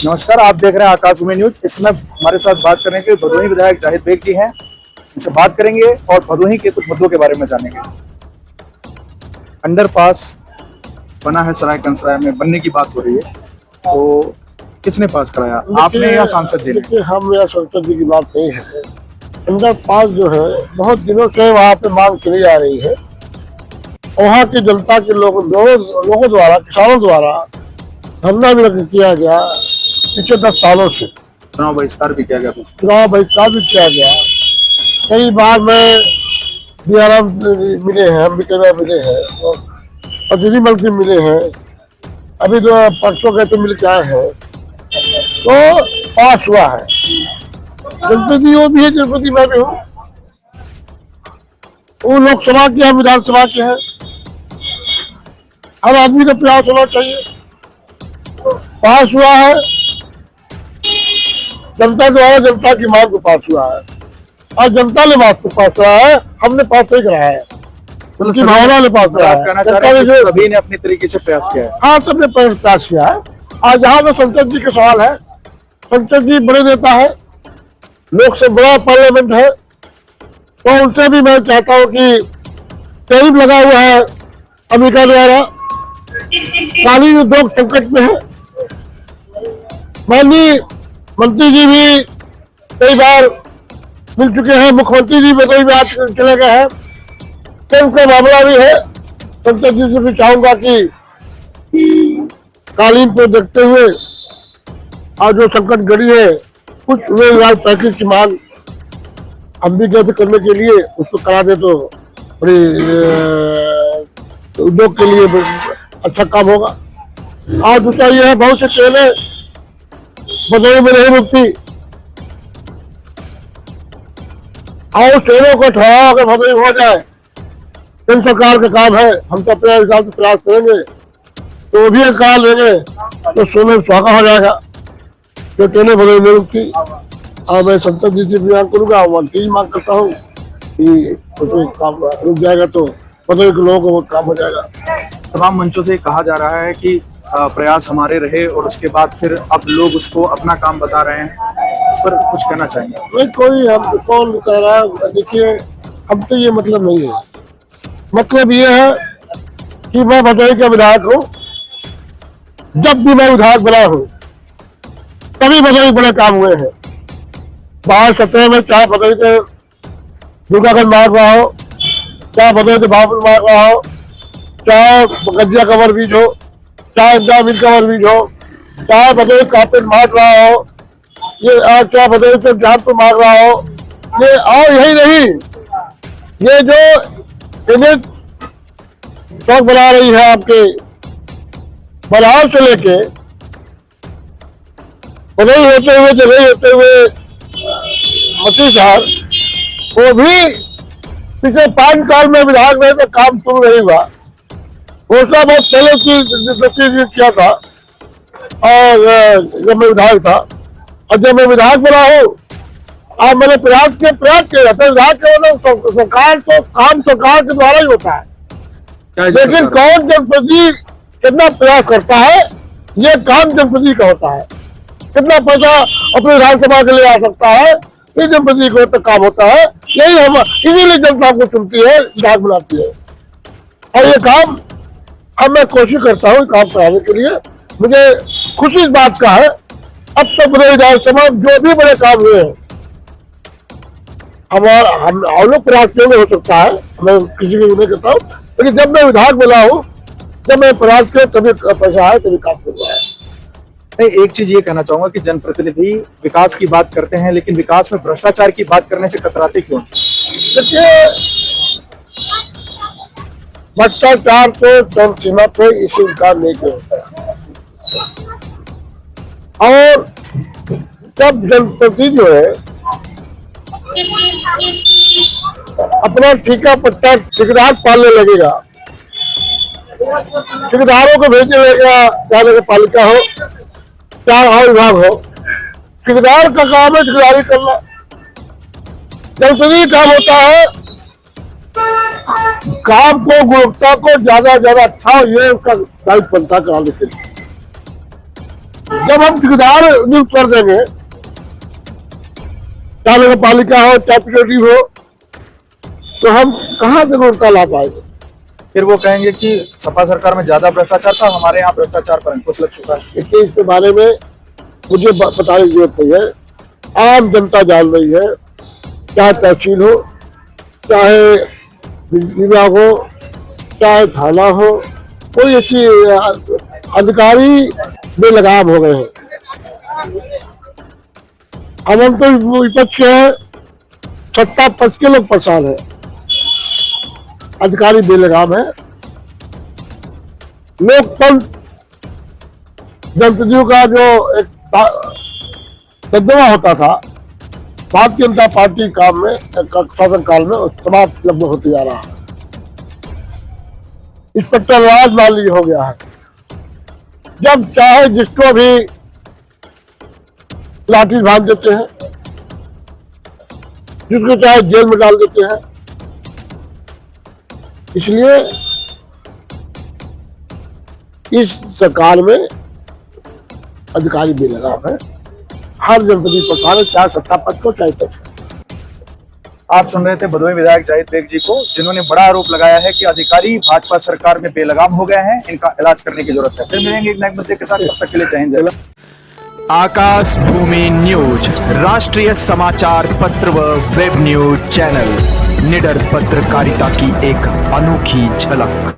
नमस्कार, आप देख रहे हैं आकाशवाणी न्यूज। इसमें हमारे साथ बात करने के भदोही विधायक जाहिद बेग जी हैं। इनसे बात करेंगे और भदोही के कुछ मुद्दों के बारे में जानेंगे। अंडरपास बना है सराय कंसराय में, बनने की बात हो रही है, तो किसने पास कराया, आपने या सांसद जी ने? देखिए, हम या सांसद जी की बात नहीं है। अंडरपास जो है बहुत दिनों से वहाँ पे मांग चली जा रही है। वहाँ की जनता के लोगों द्वारा, किसानों द्वारा धरना भी किया गया पिछले 10 सालों से। चुनाव बहिष्कार भी किया गया, चुनाव बहिष्कार भी किया गया। कई बार में DRM मिले हैं, हम भी कई बार मिले हैं, और प्रतिनिधि मंत्री मिले हैं, अभी जो परसों गए तो मिल के आए हैं, तो पास हुआ है। जनप्रति वो भी है, जनप्रति मैं भी हूँ। वो लोकसभा के हैं, विधानसभा के हैं। हर आदमी का प्रयास होना चाहिए। पास हुआ है जनता द्वारा, जनता की मांग को पास हुआ है, और जनता ने बात को पास कराया है, हमने पास नहीं कराया है, उनकी भावना ने पास कराया है। सभी ने अपने तरीके से प्रयास किया है। हाँ, सबने प्रयास किया है। आज जहाँ पे संसद जी के सवाल है, संसद जी बड़े नेता है, लोकसभा बड़ा पार्लियामेंट है, तो उनसे भी मैं चाहता हूँ कि टैरिफ लगा हुआ है अमेरिका द्वारा, कालीन उद्योग संकट में है। माननीय मंत्री जी भी कई बार मिल चुके हैं, मुख्यमंत्री जी भी कई बार चले गए हैं, तो उनका मामला भी है। संसद जी से भी चाहूंगा कि कालीन को देखते हुए और जो संकट घड़ी है, कुछ रोजगार पैकेज की मांग हम भी जल्द करने के लिए उसको करा दे तो बड़ी उद्योग के लिए अच्छा काम होगा। और दूसरा ये है, बहुत से ट्रेनें भदोही में नहीं रुकती, और ट्रेनों को ठहराव अगर भदोही हो जाए, केंद्र सरकार का काम है, हम तो अपने हिसाब से प्रयास करेंगे, तो वो भी एक कार लेंगे तो सोने सुहागा हो जाएगा। तो ट्रेनें भदोही में रुकती, और मैं संसद जी से भी मांग करूंगा, मंत्री मांग करता हूँ कि काम रुक जाएगा तो भदोही के लोगों को वो काम हो जाएगा। तमाम मंचों से कहा जा रहा है कि प्रयास हमारे रहे, और उसके बाद फिर अब लोग उसको अपना काम बता रहे हैं, इस पर कुछ कहना चाहेंगे? नहीं, कोई हम कौन कह रहा है, देखिए हम तो ये मतलब नहीं है। मतलब ये है कि मैं भदोही का विधायक हूँ, जब भी मैं विधायक बना हूँ तभी भदोही बड़े काम हुए हैं। 12-17 में चाहे भदोही के दुर्गागंज मार्ग रहा हो, चाहे भदोही के बाबुल मार्ग रहा हो, चाहे गजिया कवर बीज हो, चाहे इंदिरा कवर बीज हो, चाहे भदोही कार्पेट मार्ग रहा हो, ये चाहे भदोही से जानपुर मार्ग रहा हो, ये और यही नहीं, ये जो इमेज सड़क बना रही है आपके बलहार से लेके भदोही होते हुए, जगह होते हुए मसीहसार, वो भी पिछले 5 साल में विधायक रहे तो काम शुरू नहीं हुआ। घोषणा बहुत पहले किया था, और जब मैं विधायक था, और जब मैं विधायक बना हूँ, अब मैंने प्रयास किया जाता है। विधायक के मतलब सरकार तो काम सरकार के द्वारा ही होता है, लेकिन कौन जनप्रति कितना प्रयास करता है, ये काम जनप्रति का होता है। कितना पैसा अपने विधानसभा के लिए आ सकता है, ये जनप्रति को तो काम होता है। यही हम इसीलिए जनता को चुनती है, विधायक बनाती है, और ये काम मैं कोशिश करता हूँ काम कराने के लिए। मुझे खुशी इस बात का है, अब तक बड़े विधानसभा जो भी बड़े काम हुए हैं, हम लोग प्रयास क्यों नहीं हो सकता है, मैं किसी को नहीं कहता हूँ, लेकिन जब मैं विधायक बना हूँ, जब मैं प्रयास किया तभी पैसा है, तभी काम कर रहा है। नहीं, एक चीज ये कहना चाहूंगा कि जनप्रतिनिधि विकास की बात करते हैं, लेकिन विकास में भ्रष्टाचार की बात करने से कतराते क्यों? देखिए, भ्रष्टाचार तो चरम सीमा पे इसे इनकार नहीं किया होता है, और जब जनप्रतिनिधि जो है अपना ठीका पट्टा ठेकेदार पालने लगेगा, ठेकेदारों को भेजने लगेगा, चाहे नगर पालिका हो चाहे और विभाग हो, ठेकेदार का काम है ठेकेदारी करना। जनप्रतिनिधि काम होता है काम को, गुणवत्ता को ज्यादा अच्छा, ये उसका दायित्व बनता कराने के लिए। जब हम ठेकेदार नियुक्त कर देंगे, चाहे नगर पालिका हो चाहे पीडब्ल्यूडी हो, तो हम कहाँ से गुणवत्ता ला पाएंगे? फिर वो कहेंगे कि सपा सरकार में ज्यादा भ्रष्टाचार था, हमारे यहाँ भ्रष्टाचार पर अंकुश लग चुका है। इसलिए इसके बारे में मुझे बताने की जरूरत नहीं है। आम जनता जान रही है, चाहे तहसील हो, चाहे बिजली विभाग हो, चाहे थाना हो, कोई ऐसी अधिकारी बेलगाम हो गए हैं। हम तो विपक्ष है, सत्ता पक्ष के लोग परेशान है, अधिकारी बेलगाम है। लोकतंत्र जनप्रतिनिधियों का जो एक तर्जुमा होता था भारतीय जनता पार्टी काम में शासन काल में, समाप्त लगभग होते जा रहा है। इस पर तलवार माली हो गया है। जब चाहे जिसको भी लाठी भाग देते हैं, जिसको चाहे जेल में डाल देते हैं। इसलिए इस सरकार में अधिकारी बेलगाम है, हर जनप्रतिनिधि परेशान है, चाहे सत्ता पक्ष को चाहे पक्ष। आप सुन रहे थे भदोही विधायक जाहिद बेग जी को, जिन्होंने बड़ा आरोप लगाया है कि अधिकारी भाजपा सरकार में बेलगाम हो गए हैं, इनका इलाज करने की जरूरत है। फिर मिलेंगे एक नए मुद्दे के साथ, तब तक के लिए जय हिंद। आकाश भूमि न्यूज, राष्ट्रीय समाचार पत्र व वेब न्यूज चैनल, निडर पत्रकारिता की एक अनोखी झलक।